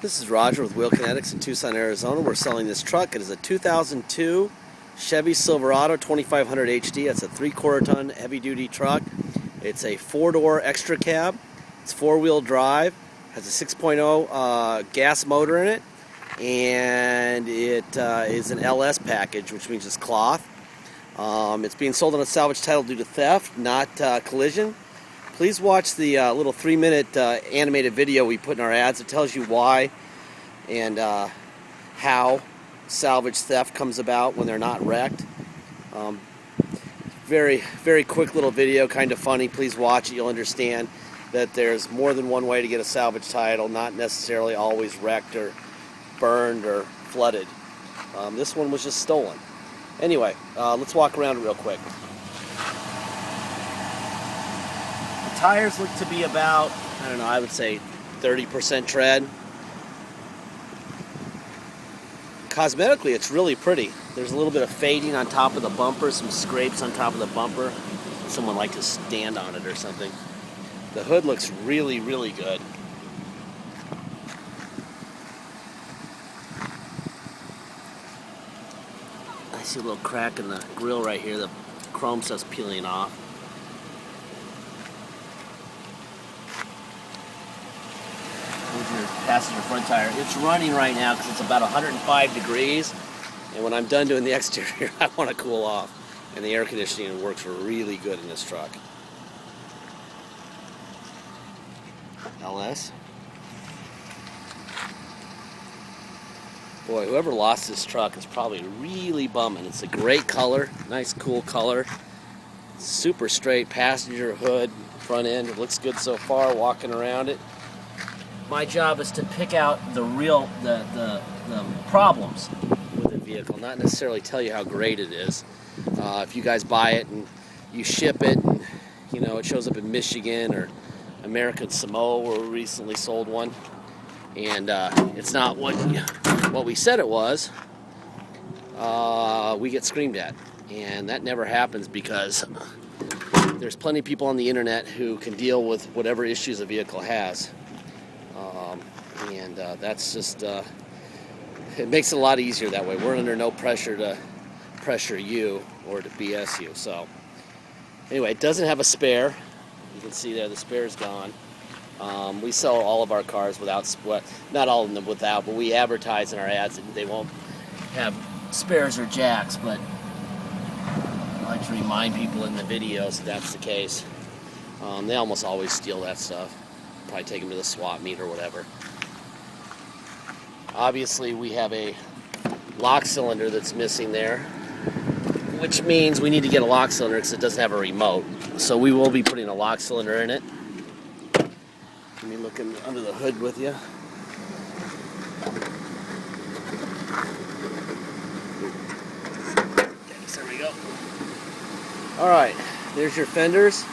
This is Roger with Kinetics in Tucson, Arizona. We're selling this truck. It is a 2002 Chevy Silverado 2500 HD. It's a 3/4 ton heavy-duty truck. It's a 4-door extra cab. It's 4-wheel drive. Has a 6.0 gas motor in it, and it is an LS package, which means it's cloth. It's being sold on a salvage title due to theft, not collision. Please watch the little 3-minute animated video we put in our ads. It tells you why and how salvage theft comes about when they're not wrecked. Very, very quick little video, kind of funny. Please watch it. You'll understand that there's more than one way to get a salvage title, not necessarily always wrecked or burned or flooded. This one was just stolen. Anyway, let's walk around real quick. Tires look to be about, I don't know, I would say 30% tread. Cosmetically, it's really pretty. There's a little bit of fading on top of the bumper, some scrapes on top of the bumper. Someone liked to stand on it or something. The hood looks really, really good. I see a little crack in the grill right here. The chrome stuff's peeling off. Your passenger front tire. It's running right now because it's about 105 degrees, and when I'm done doing the exterior, I want to cool off, and the air conditioning works really good in this truck. LS. Boy, whoever lost this truck is probably really bumming. It's a great color, nice cool color, super straight passenger hood, front end. It looks good so far walking around it. My job is to pick out the problems with the vehicle, not necessarily tell you how great it is. If you guys buy it and you ship it, and it shows up in Michigan or American Samoa, where we recently sold one, and it's not what we said it was, we get screamed at, and that never happens because there's plenty of people on the internet who can deal with whatever issues a vehicle has. And that's just, it makes it a lot easier that way. We're under no pressure to pressure you or to BS you. So anyway, it doesn't have a spare. You can see there the spare's gone. We sell all of our cars without, not all of them without, but we advertise in our ads that they won't have spares or jacks, but I like to remind people in the videos that that's the case. They almost always steal that stuff. Probably take them to the swap meet or whatever. Obviously, we have a lock cylinder that's missing there, which means we need to get a lock cylinder because it doesn't have a remote. So we will be putting a lock cylinder in it. Let me look under the hood with you. Yes, there we go. All right, there's your fenders.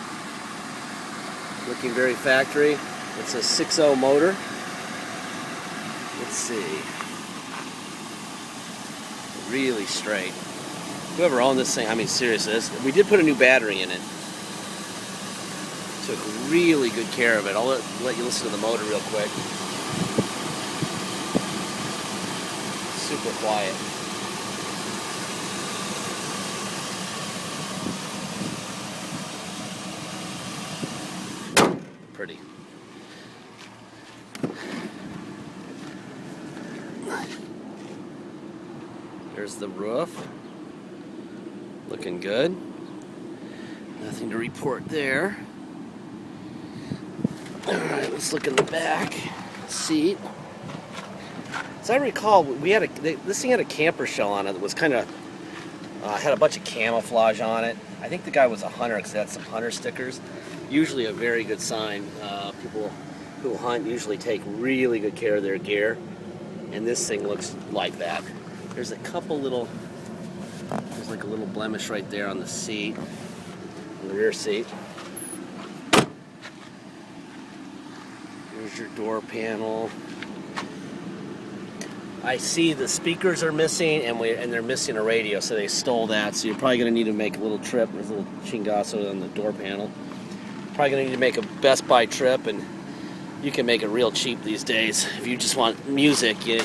Looking very factory. It's a 6.0 motor. Let's see. Really straight. Whoever owned this thing, I mean seriously, we did put a new battery in it. Took really good care of it. I'll let you listen to the motor real quick. Super quiet. Pretty. There's the roof. Looking good. Nothing to report there. Alright, let's look in the back seat. As I recall, this thing had a camper shell on it that was kind of had a bunch of camouflage on it. I think the guy was a hunter because it had some hunter stickers. Usually a very good sign. People who hunt usually take really good care of their gear, and this thing looks like that. There's a couple little, there's like a little blemish right there on the seat, on the rear seat. Here's your door panel. I see the speakers are missing, and they're missing a radio, so they stole that. So you're probably going to need to make a little trip. There's a little chingazo on the door panel. Probably going to need to make a Best Buy trip and You can make it real cheap these days. If you just want music, you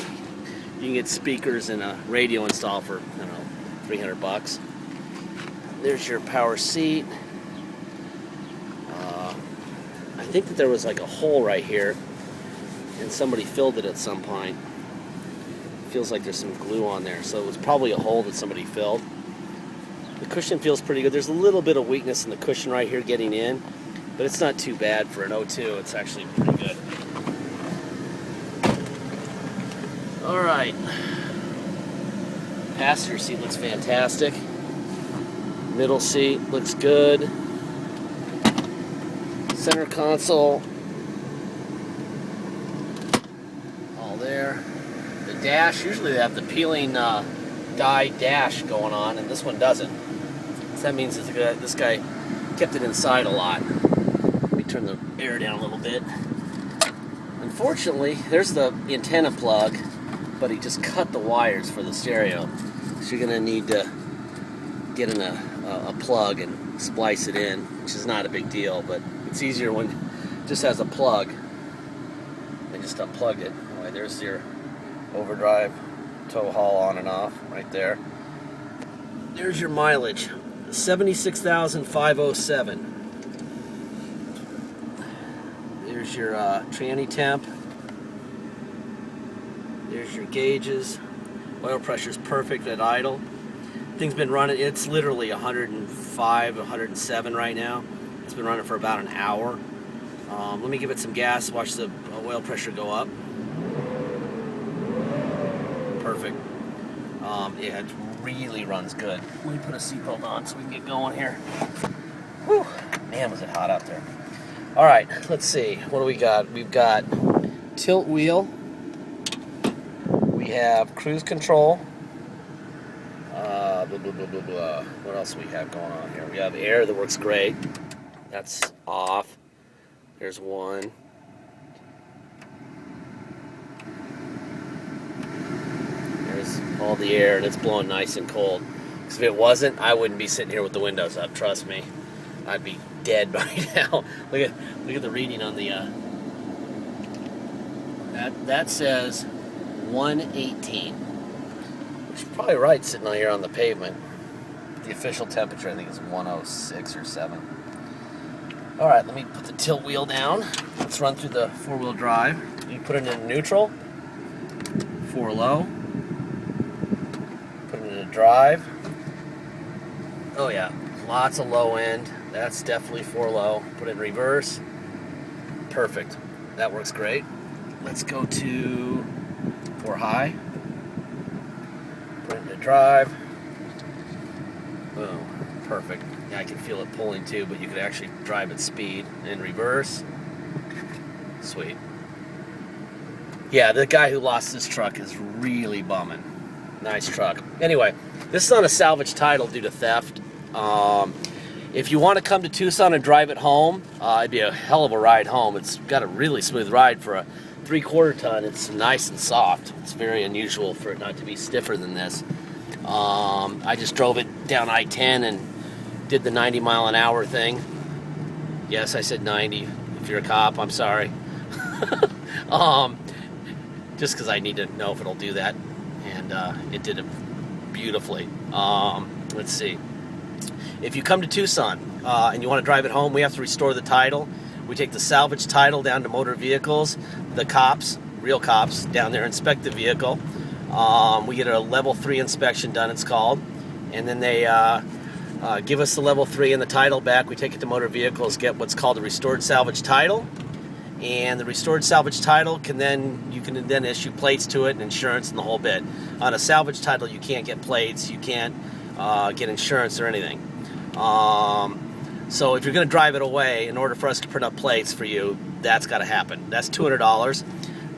can get speakers and a radio installed for, I don't know, 300 bucks. There's your power seat. I think that there was like a hole right here, and somebody filled it at some point. Feels like there's some glue on there, so it was probably a hole that somebody filled. The cushion feels pretty good. There's a little bit of weakness in the cushion right here getting in, but it's not too bad for an 02. It's actually pretty good. All right. Passenger seat looks fantastic. Middle seat looks good. Center console, all there. The dash, usually they have the peeling die dash going on, and this one doesn't. So that means this guy kept it inside a lot. Let me turn the air down a little bit. Unfortunately, there's the antenna plug, but he just cut the wires for the stereo. So you're going to need to get in a plug and splice it in, which is not a big deal, but it's easier when it just has a plug. They just unplugged it. Anyway, there's your overdrive, tow haul on and off right there. There's your mileage, 76,507. There's your tranny temp. There's your gauges. Oil pressure's perfect at idle. Thing's been running, it's literally 105, 107 right now. It's been running for about an hour. Let me give it some gas, watch the oil pressure go up. Perfect. Yeah, it really runs good. Let me put a seatbelt on so we can get going here. Whew, man, was it hot out there. All right, let's see. What do we got? We've got tilt wheel. We have cruise control. Blah, blah, blah, blah, blah. What else do we have going on here? We have air that works great. That's off. There's one. There's all the air, and it's blowing nice and cold. Because if it wasn't, I wouldn't be sitting here with the windows up. Trust me, I'd be dead by now. Look at the reading on the. That says 118. Which is probably right sitting on here on the pavement. The official temperature, I think, is 106 or 7. All right, let me put the tilt wheel down. Let's run through the four-wheel drive. You put it in neutral, 4 low. Put it in drive. Oh yeah, lots of low end. That's definitely 4 low. Put it in reverse. Perfect. That works great. Let's go to 4 high. Put it into drive. Boom. Perfect. Yeah, I can feel it pulling too, but you could actually drive at speed in reverse. Sweet. Yeah, the guy who lost this truck is really bumming. Nice truck. Anyway, this is on a salvage title due to theft. If you want to come to Tucson and drive it home, it'd be a hell of a ride home. It's got a really smooth ride for a 3/4 ton. It's nice and soft. It's very unusual for it not to be stiffer than this. I just drove it down I-10 and did the 90-mile-an-hour thing. Yes, I said 90. If you're a cop, I'm sorry. Just because I need to know if it'll do that. And it did it beautifully. Let's see. If you come to Tucson and you want to drive it home, we have to restore the title. We take the salvage title down to motor vehicles. The cops, real cops, down there inspect the vehicle. We get a level 3 inspection done, it's called. And then they give us the level 3 and the title back. We take it to motor vehicles, get what's called a restored salvage title. And the restored salvage title you can then issue plates to it and insurance and the whole bit. On a salvage title, you can't get plates, you can't get insurance or anything. So if you're going to drive it away, in order for us to print up plates for you, that's got to happen. That's $200.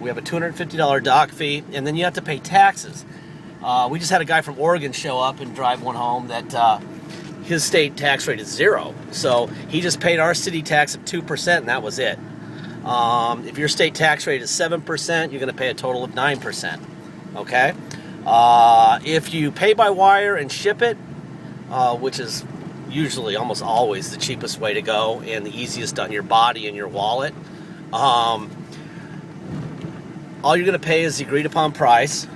We have a $250 dock fee, and then you have to pay taxes. We just had a guy from Oregon show up and drive one home that his state tax rate is 0. So he just paid our city tax of 2%, and that was it. If your state tax rate is 7%, you're going to pay a total of 9%. Okay? If you pay by wire and ship it, which is usually almost always the cheapest way to go and the easiest on your body and your wallet, all you're going to pay is the agreed upon price,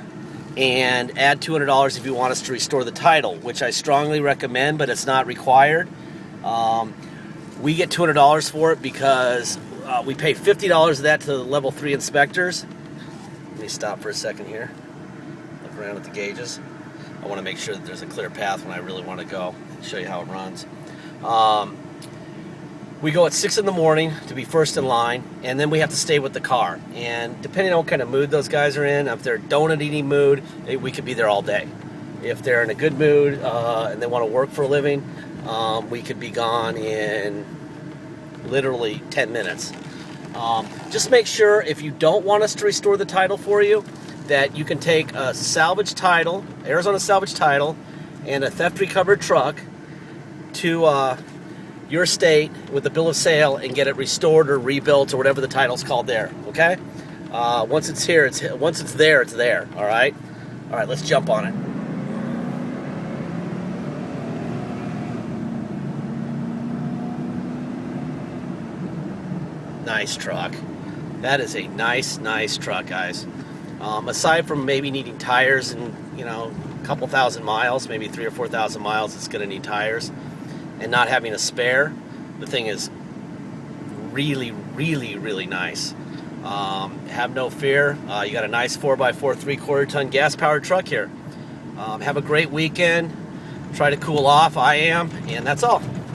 and add $200 if you want us to restore the title, which I strongly recommend, but it's not required. We get $200 for it because we pay $50 of that to the level 3 inspectors. Let me stop for a second here. Look around at the gauges. I want to make sure that there's a clear path when I really want to go and show you how it runs. We go at 6 in the morning to be first in line, and then we have to stay with the car. And depending on what kind of mood those guys are in, if they're a donut eating mood, we could be there all day. If they're in a good mood and they want to work for a living, we could be gone in literally 10 minutes. Just make sure, if you don't want us to restore the title for you, that you can take a salvage title, Arizona salvage title, and a theft recovered truck to your state with the bill of sale and get it restored or rebuilt or whatever the title's called there. Okay? Once it's here, once it's there, it's there. All right. All right. Let's jump on it. Nice truck. That is a nice truck, guys. Aside from maybe needing tires and, a couple thousand miles, maybe 3,000 or 4,000 miles, it's going to need tires, and not having a spare, the thing is really nice. Have no fear. You got a nice 4x4 3/4 ton gas powered truck here. Have a great weekend. Try to cool off. I am, and that's all.